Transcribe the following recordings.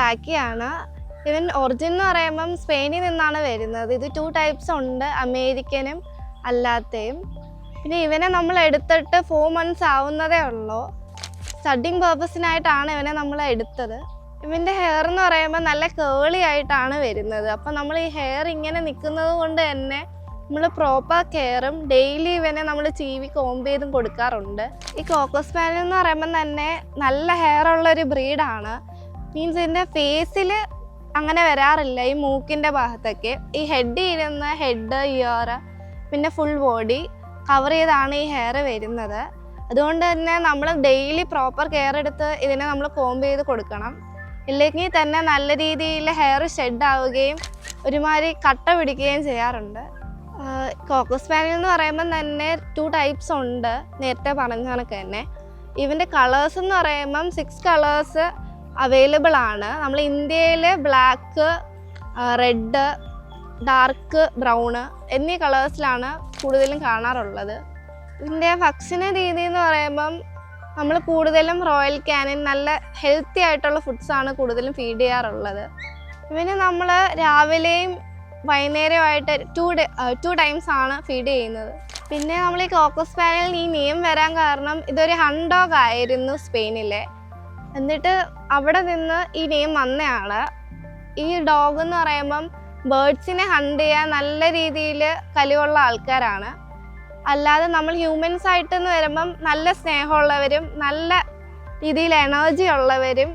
ബ്ലാക്കിയാണ്. ഇവൻ ഒറിജിൻ എന്ന് പറയുമ്പം സ്പെയിനിൽ നിന്നാണ് വരുന്നത്. ഇത് 2 ടൈപ്സ് ഉണ്ട്, അമേരിക്കനും അല്ലാത്തയും. പിന്നെ ഇവനെ നമ്മൾ എടുത്തിട്ട് 4 months ആവുന്നതേ ഉള്ളൂ. സ്റ്റഡിങ് പേർപ്പസിനായിട്ടാണ് ഇവനെ നമ്മൾ എടുത്തത്. ഇവൻ്റെ ഹെയർ എന്ന് പറയുമ്പോൾ നല്ല കേളി ആയിട്ടാണ് വരുന്നത്. അപ്പം നമ്മൾ ഈ ഹെയർ ഇങ്ങനെ നിൽക്കുന്നത് കൊണ്ട് തന്നെ നമ്മൾ പ്രോപ്പർ കെയറും ഡെയിലി ഇവനെ നമ്മൾ ചീവി കോംബ് ചെയ്തും കൊടുക്കാറുണ്ട്. ഈ കോക്കോ സ്പാനിയൽ എന്ന് പറയുമ്പം തന്നെ നല്ല ഹെയർ ഉള്ളൊരു ബ്രീഡാണ്. മീൻസ് ഇതിൻ്റെ ഫേസിൽ അങ്ങനെ വരാറില്ല. ഈ മൂക്കിൻ്റെ ഭാഗത്തൊക്കെ ഈ ഹെഡ് ഇരുന്ന ഹെഡ്, ഇയർ, പിന്നെ ഫുൾ ബോഡി കവർ ചെയ്താണ് ഈ ഹെയർ വരുന്നത്. അതുകൊണ്ട് തന്നെ നമ്മൾ ഡെയിലി പ്രോപ്പർ കെയർ എടുത്ത് ഇതിനെ നമ്മൾ കോംബ് ചെയ്ത് കൊടുക്കണം. ഇല്ലെങ്കിൽ തന്നെ നല്ല രീതിയിൽ ഹെയർ ഷെഡ് ആവുകയും ഒരുമാതിരി കട്ട പിടിക്കുകയും ചെയ്യാറുണ്ട്. കോക്കോ സ്പാനിയൽ എന്ന് പറയുമ്പം തന്നെ 2 ടൈപ്സ് ഉണ്ട്, നേരത്തെ പറഞ്ഞ കണക്ക് തന്നെ. ഇവൻ്റെ കളേഴ്സ് എന്ന് പറയുമ്പം 6 കളേഴ്സ് അവൈലബിൾ ആണ്. നമ്മൾ ഇന്ത്യയിൽ ബ്ലാക്ക്, റെഡ്, ഡാർക്ക് ബ്രൗണ് എന്നീ കളേഴ്സിലാണ് കൂടുതലും കാണാറുള്ളത്. ഇതിൻ്റെ ഭക്ഷണ രീതി എന്ന് പറയുമ്പം നമ്മൾ കൂടുതലും റോയൽ കാനിൻ നല്ല ഹെൽത്തി ആയിട്ടുള്ള ഫുഡ്സാണ് കൂടുതലും ഫീഡ് ചെയ്യാറുള്ളത്. ഇവന് നമ്മൾ രാവിലെയും വൈകുന്നേരമായിട്ട് 2 ടൈംസ് ആണ് ഫീഡ് ചെയ്യുന്നത്. പിന്നെ നമ്മൾ ഈ കോക്കോ സ്പാനിയൽ ഈ നെയിം വരാൻ കാരണം ഇതൊരു ഹണ്ട് ഡോഗ് ആയിരുന്നു സ്പെയിനിലെ. എന്നിട്ട് അവിടെ നിന്ന് ഈ നെയിം വന്നതാണ്. ഈ ഡോഗ് എന്ന് പറയുമ്പം ബേർഡ്സിനെ ഹണ്ട് ചെയ്യാൻ നല്ല രീതിയിൽ കഴിവുള്ള ആൾക്കാരാണ്. അല്ലാതെ നമ്മൾ ഹ്യൂമൻസ് ആയിട്ടെന്ന് വരുമ്പം നല്ല സ്നേഹമുള്ളവരും നല്ല രീതിയിൽ എനർജി ഉള്ളവരും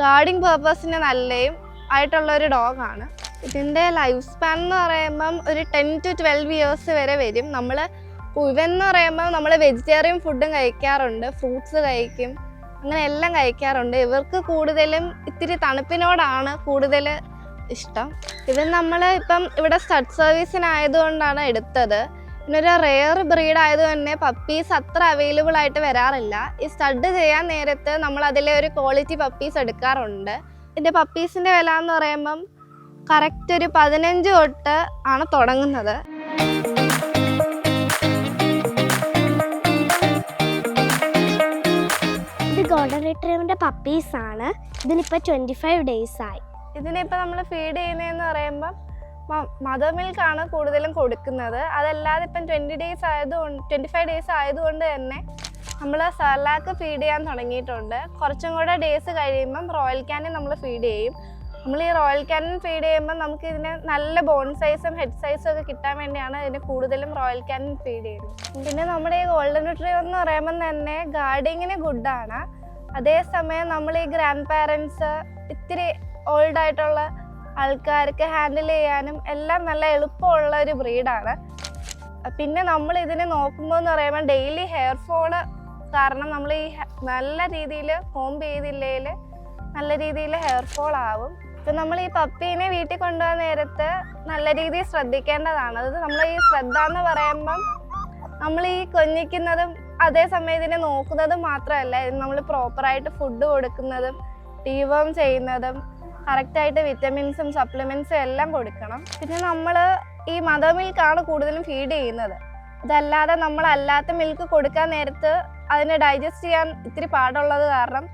ഗാർഡിങ് പേർപ്പസിന് നല്ലയും ആയിട്ടുള്ളൊരു ഡോഗാണ്. ഇതിൻ്റെ ലൈഫ് സ്പാൻ എന്ന് പറയുമ്പം ഒരു 10 to 12 years വരെ വരും. ഇവെന്ന് പറയുമ്പം നമ്മൾ വെജിറ്റേറിയൻ ഫുഡും കഴിക്കാറുണ്ട്, ഫ്രൂട്ട്സ് കഴിക്കും, അങ്ങനെ എല്ലാം കഴിക്കാറുണ്ട്. ഇവർക്ക് കൂടുതലും ഇത്തിരി തണുപ്പിനോടാണ് കൂടുതൽ ഇഷ്ടം. ഇവൻ നമ്മൾ ഇപ്പം ഇവിടെ സ്റ്റഡ് സർവീസിനായതുകൊണ്ടാണ് എടുത്തത്. പിന്നൊരു റെയർ ബ്രീഡ് ആയതുകൊണ്ട് പപ്പീസ് അത്ര അവൈലബിൾ ആയിട്ട് വരാറില്ല. ഈ സ്റ്റഡ് ചെയ്യാൻ നേരത്ത് നമ്മൾ അതിലെ ഒരു ക്വാളിറ്റി പപ്പീസ് എടുക്കാറുണ്ട്. ഇതിൻ്റെ പപ്പീസിൻ്റെ വില എന്ന് പറയുമ്പം കറക്റ്റ് ഒരു 15 തൊട്ട് ആണ് തുടങ്ങുന്നത്. ഇത് ഗോൾഡൻ റിട്രീവറിൻ്റെ പപ്പീസാണ്. ഇതിനിപ്പോൾ 25 days ആയി. ഇതിനിപ്പോൾ നമ്മൾ ഫീഡ് ചെയ്യുന്നതെന്ന് പറയുമ്പം മദർ മിൽക്കാണ് കൂടുതലും കൊടുക്കുന്നത്. അതല്ലാതെ ഇപ്പം 25 days ആയതുകൊണ്ട് തന്നെ നമ്മൾ സെർലാക്ക് ഫീഡ് ചെയ്യാൻ തുടങ്ങിയിട്ടുണ്ട്. കുറച്ചും കൂടെ ഡേയ്സ് കഴിയുമ്പം റോയൽ കാനിൻ നമ്മൾ ഫീഡ് ചെയ്യും. നമ്മൾ ഈ റോയൽ കാനിൻ ഫീഡ് ചെയ്യുമ്പോൾ നമുക്ക് ഇതിന് നല്ല ബോൺ സൈസും ഹെഡ് സൈസും ഒക്കെ കിട്ടാൻ വേണ്ടിയാണ് ഇതിന് കൂടുതലും റോയൽ കാനിൻ ഫീഡ് ചെയ്യുന്നത്. പിന്നെ നമ്മുടെ ഈ ഗോൾഡൻ റിട്രീവർ എന്ന് പറയുമ്പം തന്നെ ഗാർഡിങ്ങിന് ഗുഡാണ്. അതേസമയം നമ്മൾ ഈ ഗ്രാൻഡ് പാരൻസ് ഇത്തിരി ഓൾഡ് ആയിട്ടുള്ള ആൾക്കാർക്ക് ഹാൻഡിൽ ചെയ്യാനും എല്ലാം നല്ല എളുപ്പമുള്ള ഒരു ബ്രീഡാണ്. പിന്നെ നമ്മൾ ഇതിനെ നോക്കുമ്പോൾ എന്ന് പറയുമ്പോൾ ഡെയിലി ഹെയർ ഫോള് കാരണം നമ്മൾ ഈ നല്ല രീതിയിൽ കോംബ് ചെയ്തില്ലെങ്കിൽ നല്ല രീതിയിൽ ഹെയർ ഫോൾ ആവും. ഇപ്പം നമ്മൾ ഈ പപ്പീനെ വീട്ടിൽ കൊണ്ടുപോകാൻ നേരത്ത് നല്ല രീതിയിൽ ശ്രദ്ധിക്കേണ്ടതാണ്. അത് നമ്മൾ ഈ ശ്രദ്ധ എന്ന് പറയുമ്പം നമ്മൾ ഈ കൊഞ്ഞിക്കുന്നതും അതേസമയം ഇതിനെ നോക്കുന്നതും മാത്രമല്ല, ഇത് നമ്മൾ പ്രോപ്പറായിട്ട് ഫുഡ് കൊടുക്കുന്നതും ഡീവോം ചെയ്യുന്നതും കറക്റ്റായിട്ട് വിറ്റമിൻസും സപ്ലിമെൻസും എല്ലാം കൊടുക്കണം. പിന്നെ നമ്മൾ ഈ മദർ മിൽക്കാണ് കൂടുതലും ഫീഡ് ചെയ്യുന്നത്. അതല്ലാതെ നമ്മൾ അല്ലാത്ത മിൽക്ക് കൊടുക്കാൻ നേരത്ത് അതിനെ ഡൈജസ്റ്റ് ചെയ്യാൻ ഇത്തിരി പാടുള്ളത് കാരണം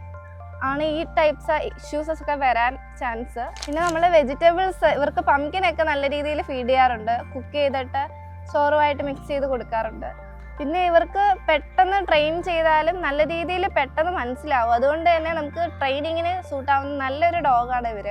ആണ് ഈ ടൈപ്സ് ഇഷ്യൂസസ് ഒക്കെ വരാൻ ചാൻസ്. പിന്നെ നമ്മൾ വെജിറ്റബിൾസ് ഇവർക്ക് പംകിനൊക്കെ നല്ല രീതിയിൽ ഫീഡ് ചെയ്യാറുണ്ട്. കുക്ക് ചെയ്തിട്ട് ചോറുമായിട്ട് മിക്സ് ചെയ്ത് കൊടുക്കാറുണ്ട്. പിന്നെ ഇവർക്ക് പെട്ടെന്ന് ട്രെയിൻ ചെയ്താലും നല്ല രീതിയിൽ പെട്ടെന്ന് മനസ്സിലാവും. അതുകൊണ്ട് തന്നെ നമുക്ക് ട്രെയിനിങ്ങിന് സൂട്ടാവുന്ന നല്ലൊരു ഡോഗാണ് ഇവർ.